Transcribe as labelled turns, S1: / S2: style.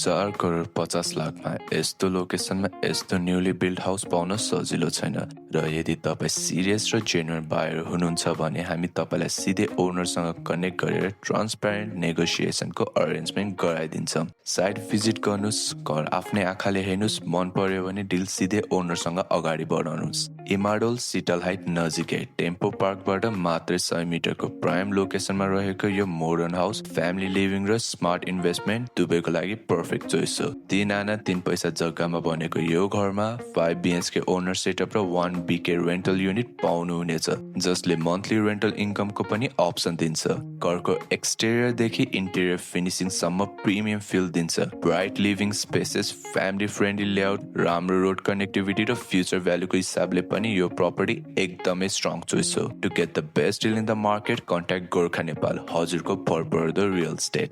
S1: 4,50,00,000मा यस्तो लोकेसनमा यस्तो newly build house पाउन सजिलो छैन र यदि तपाईँ सिरियस र जेन्युइन बायर हुनुहुन्छ भने हामी तपाईँलाई सिधै ओनरसँग कनेक्ट गरेर ट्रान्सप्यारेन्ट नेगोसिएसनको अरेन्जमेन्ट गराइदिन्छौँ। साइट भिजिट गर्नुहोस्, घर आफ्नै आँखाले हेर्नुहोस्, मन पर्यो भने डिल सिधै ओनरसँग अगाडि बढाउनुहोस्। इमाडोल सिटल हाइट नजिकै टेम्पो पार्कबाट मात्रै 100 मिटरको प्राइम लोकेसनमा रहेको यो मोडर्न हाउस फ्यामिली लिभिङ र स्मार्ट इन्भेस्टमेन्ट दुवैको लागि पर्फेक्ट चोइस हो। 3 आना 3 पैसा जग्गामा बनेको यो घरमा 5 BHK ओनर सेटअप र 1 BK रेन्टल युनिट पाउनुहुनेछ, जसले मन्थली रेन्टल इन्कमको पनि अप्सन दिन्छ। घरको एक्सटेरियरदेखि इन्टेरियर फिनिसिङसम्म प्रिमियम फिल दिन्छ। Bright living spaces, family friendly layout, राम्रो रोड कनेक्टिभिटी र फ्युचर भ्यालुको हिसाबले पनि यो प्रपर्टी एकदमै स्ट्रङ चोइस हो। To get the best deal in the market, contact Gorkha Nepal, हजुरको भरपर्दो रियल स्टेट।